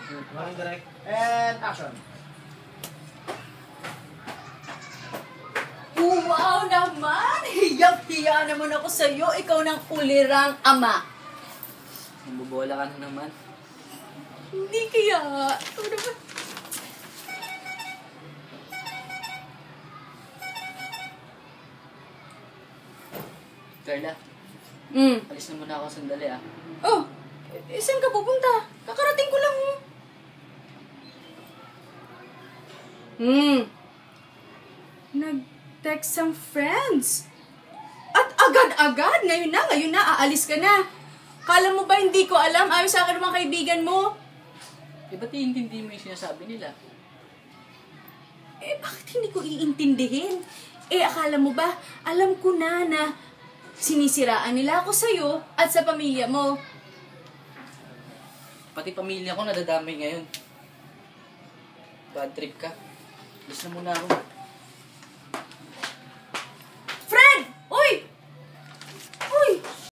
Morning, direct. And action. Wow naman! Hiyap-hiya naman ako sa'yo. Ikaw ng ulirang ama. Mabubola ka na naman. Hindi kaya. Ikaw naman. Carla, Hmm. alis na muna ako sandali ah. Oh, saan ka pupunta? Kakarating ko lang. Nag-text ang friends. At agad-agad, ngayon na, aalis ka na. Kala mo ba hindi ko alam? Ayos sa akin ng mga kaibigan mo. Eh, ba't iintindi mo yung sinasabi nila? Eh, bakit hindi ko iintindihin? Eh, akala mo ba, alam ko na sinisiraan nila ako sa'yo at sa pamilya mo. Pati pamilya ko nadadamay ngayon. Bad trip ka. Alis na muna ako.